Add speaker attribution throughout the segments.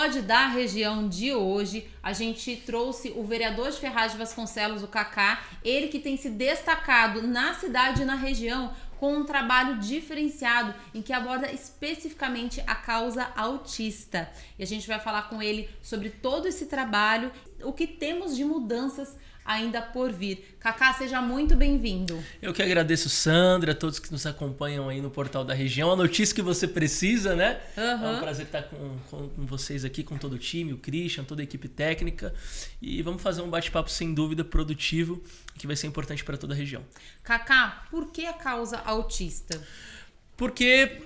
Speaker 1: Pod da região de hoje. A gente trouxe o vereador de Ferraz de Vasconcelos, o Cacá, ele que tem se destacado na cidade e na região com um trabalho diferenciado em que aborda especificamente a causa autista. E a gente vai falar com ele sobre todo esse trabalho, o que temos de mudanças ainda por vir. Cacá, seja muito bem-vindo.
Speaker 2: Eu que agradeço, Sandra, a todos que nos acompanham aí no Portal da Região. A notícia que você precisa, né? É um prazer estar com vocês aqui, com todo o time, o Christian, toda a equipe técnica. E vamos fazer um bate-papo sem dúvida produtivo, que vai ser importante para toda a região.
Speaker 1: Cacá, por que a causa autista?
Speaker 2: Porque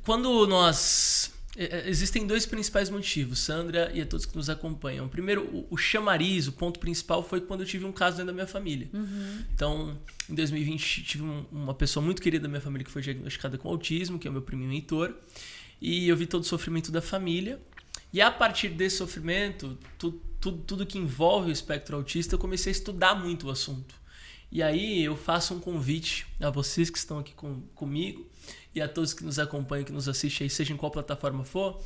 Speaker 2: quando nós... Existem dois principais motivos, Sandra e a todos que nos acompanham. Primeiro, o chamariz, o ponto principal foi quando eu tive um caso dentro da minha família. Então, em 2020, tive uma pessoa muito querida da minha família que foi diagnosticada com autismo, que é o meu primo Heitor. E eu vi todo o sofrimento da família. E a partir desse sofrimento, tudo que envolve o espectro autista, eu comecei a estudar muito o assunto. E aí eu faço um convite a vocês que estão aqui comigo e a todos que nos acompanham, que nos assistem, aí, seja em qual plataforma for,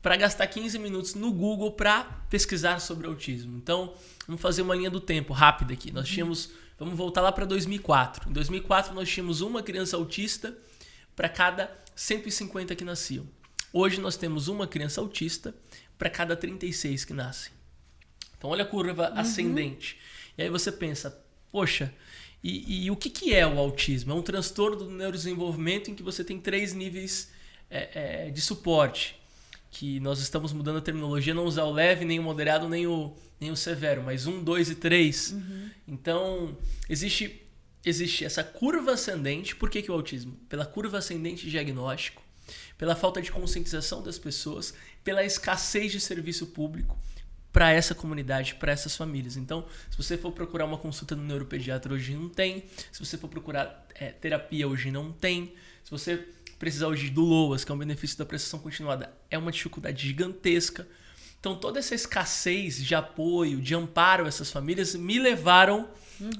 Speaker 2: para gastar 15 minutos no Google para pesquisar sobre autismo. Então, vamos fazer uma linha do tempo rápida aqui. Nós tínhamos, vamos voltar lá para 2004. Em 2004, nós tínhamos uma criança autista para cada 150 que nasciam. Hoje, nós temos uma criança autista para cada 36 que nascem. Então, olha a curva ascendente. E aí você pensa, poxa, e o que é o autismo? É um transtorno do neurodesenvolvimento em que você tem 3 níveis de suporte. Que nós estamos mudando a terminologia, não usar o leve, nem o moderado, nem o severo, mas 1, 2 e 3. Então, existe essa curva ascendente. Por que o autismo? Pela curva ascendente de diagnóstico, pela falta de conscientização das pessoas, pela escassez de serviço público para essa comunidade, para essas famílias. Então, se você for procurar uma consulta no neuropediatra, hoje não tem. Se você for procurar terapia, hoje não tem. Se você precisar hoje do LOAS, que é um benefício da prestação continuada, é uma dificuldade gigantesca. Então, toda essa escassez de apoio, de amparo a essas famílias me levaram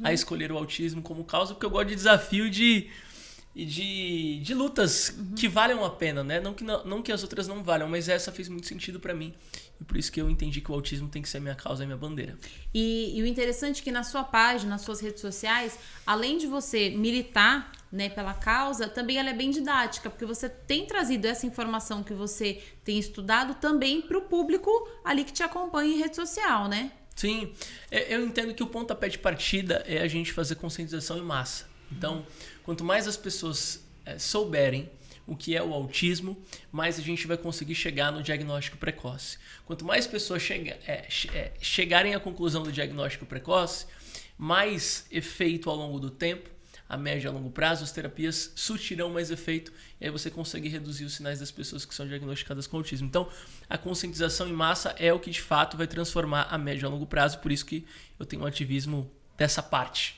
Speaker 2: a escolher o autismo como causa, porque eu gosto de desafio e de lutas que valham a pena, né? Não que as outras não valham, mas essa fez muito sentido para mim. E por isso que eu entendi que o autismo tem que ser a minha causa e a minha bandeira.
Speaker 1: E o interessante é que na sua página, nas suas redes sociais, além de você militar, né, pela causa, também ela é bem didática, porque você tem trazido essa informação que você tem estudado também para o público ali que te acompanha em rede social, né?
Speaker 2: Sim, eu entendo que o pontapé de partida é a gente fazer conscientização em massa. Então, quanto mais as pessoas souberem o que é o autismo, mais a gente vai conseguir chegar no diagnóstico precoce. Quanto mais pessoas chegarem à conclusão do diagnóstico precoce, mais efeito ao longo do tempo, a médio e a longo prazo, as terapias surtirão mais efeito e aí você consegue reduzir os sinais das pessoas que são diagnosticadas com autismo. Então, a conscientização em massa é o que de fato vai transformar a médio e a longo prazo, por isso que eu tenho um ativismo dessa parte.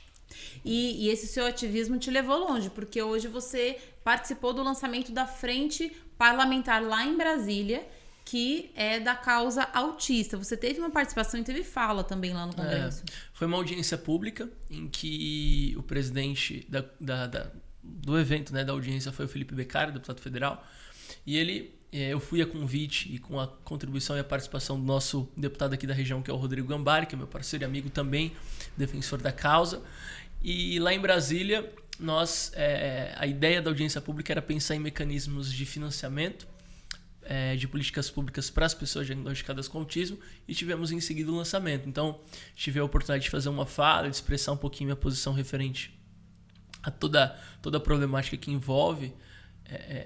Speaker 1: E esse seu ativismo te levou longe, porque hoje você participou do lançamento da Frente Parlamentar lá em Brasília, que é da causa autista. Você teve uma participação e teve fala também lá no Congresso.
Speaker 2: Foi uma audiência pública em que o presidente do evento, né, da audiência, foi o Felipe Beccari, deputado federal, e eu fui a convite e com a contribuição e a participação do nosso deputado aqui da região, que é o Rodrigo Gambari, que é meu parceiro e amigo também, defensor da causa. E lá em Brasília, a ideia da audiência pública era pensar em mecanismos de financiamento de políticas públicas para as pessoas diagnosticadas com autismo e tivemos em seguida o lançamento. Então, tive a oportunidade de fazer uma fala, de expressar um pouquinho minha posição referente a toda a problemática que envolve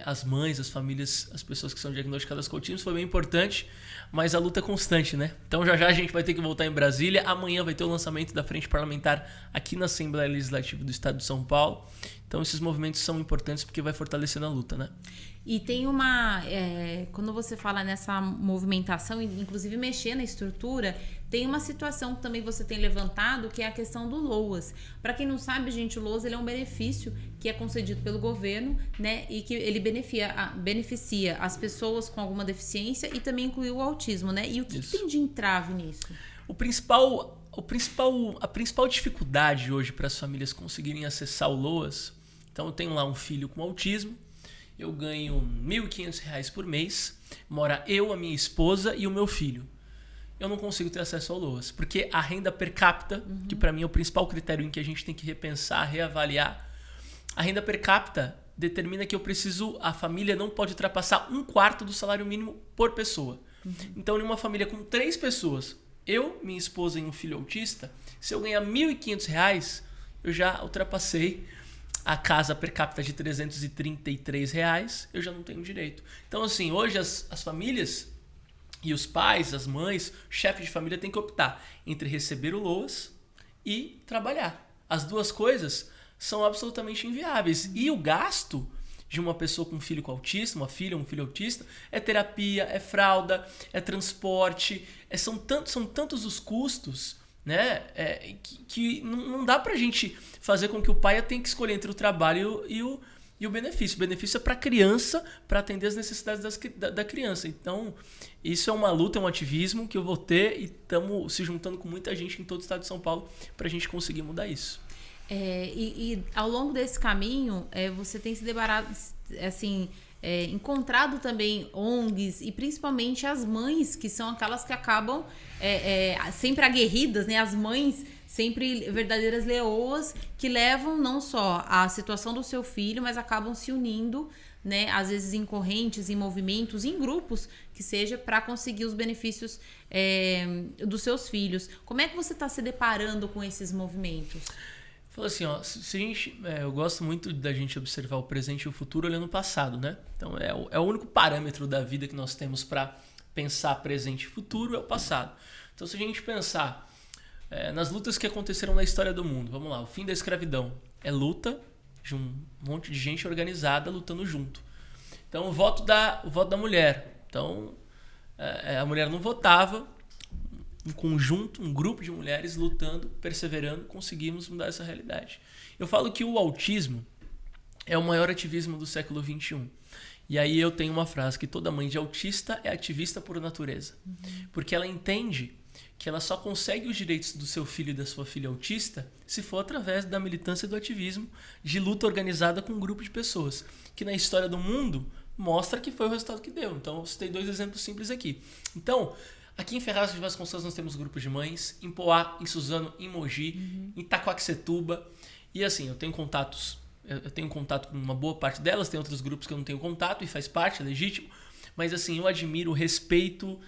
Speaker 2: as mães, as famílias, as pessoas que são diagnosticadas com autismo. Foi bem importante, mas a luta é constante, né? Então já a gente vai ter que voltar em Brasília. Amanhã vai ter o lançamento da Frente Parlamentar aqui na Assembleia Legislativa do Estado de São Paulo. Então esses movimentos são importantes porque vai fortalecendo a luta, né?
Speaker 1: E tem quando você fala nessa movimentação, inclusive mexer na estrutura, tem uma situação que também você tem levantado, que é a questão do LOAS. Para quem não sabe, gente, o LOAS ele é um benefício que é concedido pelo governo, né? E que ele beneficia as pessoas com alguma deficiência e também inclui o autismo, né? E o que tem de entrave nisso?
Speaker 2: A principal dificuldade hoje para as famílias conseguirem acessar o LOAS, então eu tenho lá um filho com autismo eu ganho R$1.500 por mês, mora eu, a minha esposa e o meu filho. Eu não consigo ter acesso ao LOAS, porque a renda per capita, que para mim é o principal critério em que a gente tem que repensar, reavaliar, a renda per capita determina que a família não pode ultrapassar 1/4 do salário mínimo por pessoa. Então, em uma família com 3 pessoas, eu, minha esposa e um filho autista, se eu ganhar R$1.500, eu já ultrapassei a casa per capita de R$333, eu já não tenho direito. Então, assim, hoje as famílias e os pais, as mães, o chefe de família tem que optar entre receber o LOAS e trabalhar. As duas coisas são absolutamente inviáveis. E o gasto de uma pessoa com um filho com autismo, uma filha, um filho autista, é terapia, é fralda, é transporte, são tantos os custos, né, que não dá pra gente fazer com que o pai tenha que escolher entre o trabalho e o benefício. O benefício é para a criança, para atender as necessidades da criança. Então, isso é uma luta, é um ativismo que eu vou ter, e estamos se juntando com muita gente em todo o estado de São Paulo para a gente conseguir mudar isso.
Speaker 1: E ao longo desse caminho, você tem se deparado, assim, encontrado também ONGs e principalmente as mães, que são aquelas que acabam sempre aguerridas, né? As mães sempre verdadeiras leoas, que levam não só a situação do seu filho, mas acabam se unindo, né? Às vezes em correntes, em movimentos, em grupos, que seja para conseguir os benefícios dos seus filhos. Como é que você está se deparando com esses movimentos?
Speaker 2: Fala assim, ó, eu gosto muito da gente observar o presente e o futuro olhando o passado, né? Então é o único parâmetro da vida que nós temos para pensar presente e futuro, é o passado. Então, se a gente pensar nas lutas que aconteceram na história do mundo, vamos lá, o fim da escravidão é luta de um monte de gente organizada lutando junto. Então, o voto da mulher. Então, a mulher não votava, um conjunto, um grupo de mulheres lutando, perseverando, conseguimos mudar essa realidade. Eu falo que o autismo é o maior ativismo do século XXI. E aí eu tenho uma frase, que toda mãe de autista é ativista por natureza. Porque ela entende que ela só consegue os direitos do seu filho e da sua filha autista se for através da militância e do ativismo de luta organizada com um grupo de pessoas, que na história do mundo mostra que foi o resultado que deu. Então, eu citei 2 exemplos simples aqui. Então, aqui em Ferraz de Vasconcelos nós temos grupos de mães, em Poá, em Suzano, em Mogi, em Itaquaquecetuba. E assim, eu tenho contato com uma boa parte delas, tem outros grupos que eu não tenho contato e faz parte, é legítimo. Mas assim, eu admiro, respeito,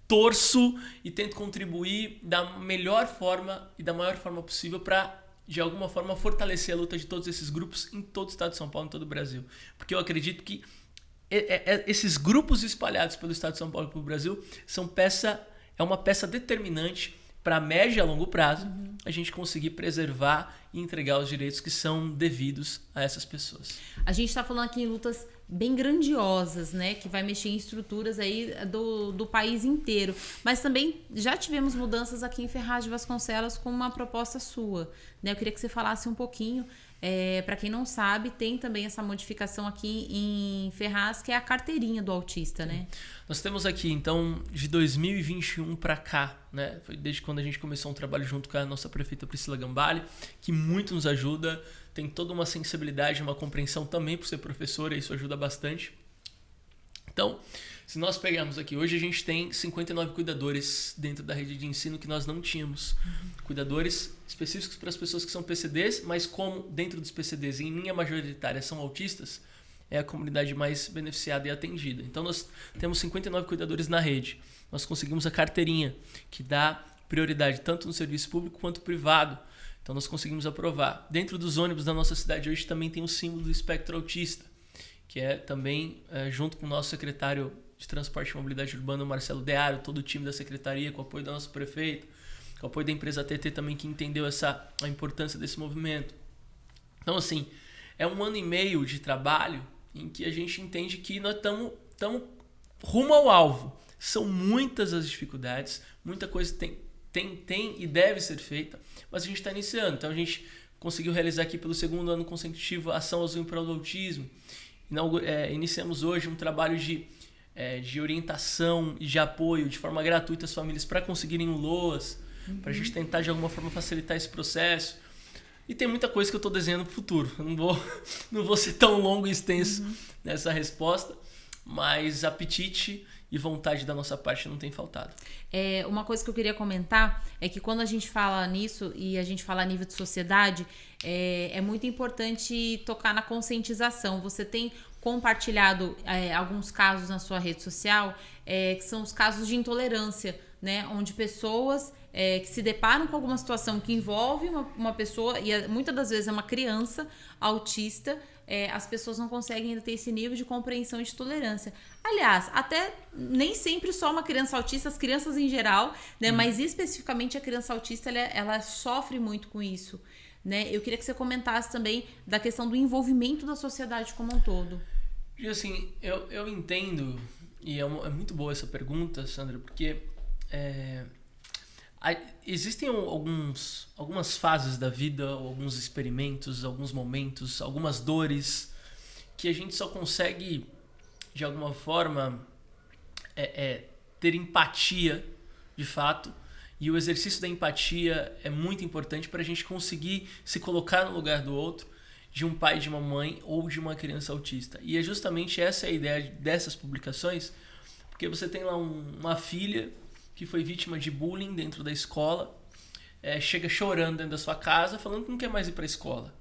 Speaker 2: torço e tento contribuir da melhor forma e da maior forma possível para, de alguma forma, fortalecer a luta de todos esses grupos em todo o estado de São Paulo, em todo o Brasil. Porque eu acredito que esses grupos espalhados pelo estado de São Paulo e pelo Brasil é uma peça determinante para médio e a longo prazo a gente conseguir preservar e entregar os direitos que são devidos a essas pessoas.
Speaker 1: A gente está falando aqui em lutas bem grandiosas, né, que vai mexer em estruturas aí do país inteiro, mas também já tivemos mudanças aqui em Ferraz de Vasconcelos com uma proposta sua, né? Eu queria que você falasse um pouquinho. Para quem não sabe, tem também essa modificação aqui em Ferraz, que é a carteirinha do autista, né?
Speaker 2: Nós temos aqui, então, de 2021 para cá, né? Foi desde quando a gente começou um trabalho junto com a nossa prefeita Priscila Gambale, que muito nos ajuda, tem toda uma sensibilidade, uma compreensão também por ser professora, isso ajuda bastante. Então, se nós pegarmos aqui, hoje a gente tem 59 cuidadores dentro da rede de ensino que nós não tínhamos. Cuidadores específicos para as pessoas que são PCDs, mas como dentro dos PCDs, em linha majoritária, são autistas, é a comunidade mais beneficiada e atendida. Então nós temos 59 cuidadores na rede. Nós conseguimos a carteirinha, que dá prioridade tanto no serviço público quanto privado. Então nós conseguimos aprovar. Dentro dos ônibus da nossa cidade hoje também tem o símbolo do espectro autista, que é também junto com o nosso secretário de Transporte e Mobilidade Urbana, Marcelo Dearo, todo o time da secretaria, com o apoio da nossa prefeita, com o apoio da empresa TT também, que entendeu a importância desse movimento. Então, assim, é 1 ano e meio de trabalho em que a gente entende que nós estamos rumo ao alvo. São muitas as dificuldades, muita coisa tem e deve ser feita, mas a gente está iniciando. Então, a gente conseguiu realizar aqui pelo 2º ano consecutivo a Ação Azul em Prol do Autismo. Iniciamos hoje um trabalho de orientação e de apoio de forma gratuita às famílias para conseguirem o LOAS, para a gente tentar de alguma forma facilitar esse processo. E tem muita coisa que eu estou desenhando pro futuro. Eu não vou ser tão longo e extenso nessa resposta, mas apetite e vontade da nossa parte não tem faltado.
Speaker 1: Uma coisa que eu queria comentar é que quando a gente fala nisso e a gente fala a nível de sociedade, é muito importante tocar na conscientização. Você tem compartilhado alguns casos na sua rede social, que são os casos de intolerância, né? Onde pessoas que se deparam com alguma situação que envolve uma pessoa, e muitas das vezes é uma criança autista, as pessoas não conseguem ainda ter esse nível de compreensão e de tolerância. Aliás, até nem sempre só uma criança autista, as crianças em geral, né? Mas especificamente a criança autista, ela sofre muito com isso, né? Eu queria que você comentasse também da questão do envolvimento da sociedade como um todo.
Speaker 2: E assim, eu entendo, e é muito boa essa pergunta, Sandra, porque existem algumas fases da vida, alguns experimentos, alguns momentos, algumas dores que a gente só consegue, de alguma forma, ter empatia, de fato. E o exercício da empatia é muito importante para a gente conseguir se colocar no lugar do outro, de um pai, de uma mãe ou de uma criança autista. E é justamente essa a ideia dessas publicações, porque você tem lá uma filha que foi vítima de bullying dentro da escola, chega chorando dentro da sua casa, falando que não quer mais ir para a escola.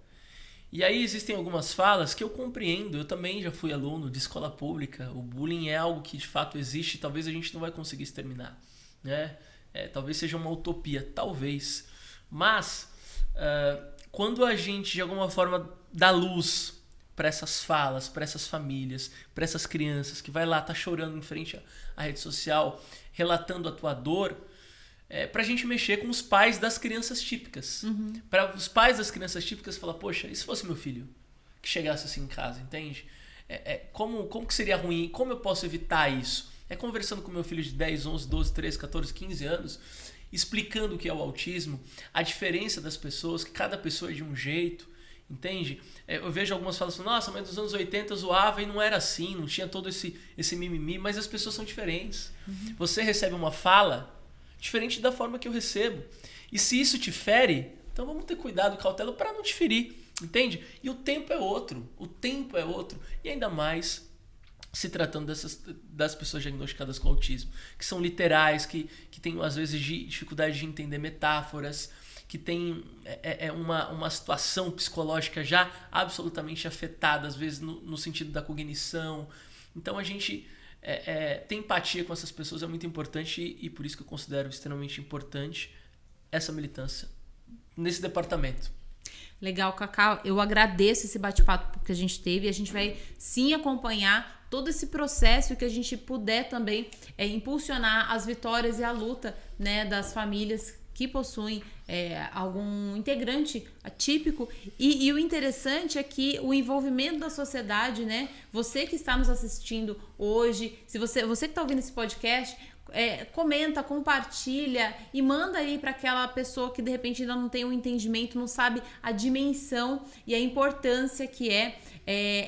Speaker 2: E aí existem algumas falas que eu compreendo, eu também já fui aluno de escola pública, o bullying é algo que de fato existe, talvez a gente não vai conseguir exterminar, né? Talvez seja uma utopia, talvez. Mas, quando a gente de alguma forma dá luz para essas falas, para essas famílias, para essas crianças que vai lá, tá chorando em frente à rede social, relatando a tua dor, pra gente mexer com os pais das crianças típicas. Para os pais das crianças típicas falar, poxa, e se fosse meu filho que chegasse assim em casa, entende? Como que seria ruim? Como eu posso evitar isso? Conversando com meu filho de 10, 11, 12, 13, 14, 15 anos, explicando o que é o autismo, a diferença das pessoas, que cada pessoa é de um jeito, entende? Eu vejo algumas falas assim, nossa, mas nos anos 80 zoava e não era assim, não tinha todo esse mimimi, mas as pessoas são diferentes. Você recebe uma fala diferente da forma que eu recebo. E se isso te fere, então vamos ter cuidado, cautela para não te ferir, entende? E o tempo é outro, e ainda mais se tratando das pessoas diagnosticadas com autismo, que são literais, que têm às vezes dificuldade de entender metáforas, que tem uma situação psicológica já absolutamente afetada, às vezes no sentido da cognição. Então a gente ter empatia com essas pessoas é muito importante e por isso que eu considero extremamente importante essa militância nesse departamento.
Speaker 1: Legal, Cacá. Eu agradeço esse bate-papo que a gente teve e a gente vai sim acompanhar todo esse processo e que a gente puder também impulsionar as vitórias e a luta, né, das famílias que possuem algum integrante atípico. E o interessante é que o envolvimento da sociedade, né? Você que está nos assistindo hoje, se você que está ouvindo esse podcast, comenta, compartilha e manda aí para aquela pessoa que de repente ainda não tem um entendimento, não sabe a dimensão e a importância que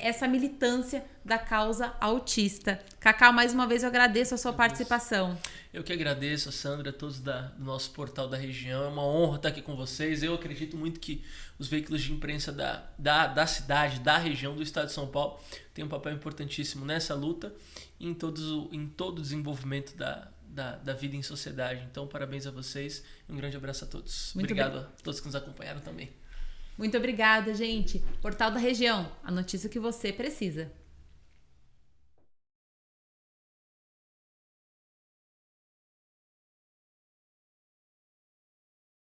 Speaker 1: essa militância da causa autista. Cacá, mais uma vez eu agradeço a sua participação.
Speaker 2: Eu que agradeço, a Sandra, a todos do nosso portal da região. É uma honra estar aqui com vocês. Eu acredito muito que os veículos de imprensa da cidade, da região, do estado de São Paulo têm um papel importantíssimo nessa luta e em todo o desenvolvimento da vida em sociedade. Então, parabéns a vocês e um grande abraço a todos. Obrigado a todos que nos acompanharam também.
Speaker 1: Muito obrigada, gente. Portal da Região, a notícia que você precisa.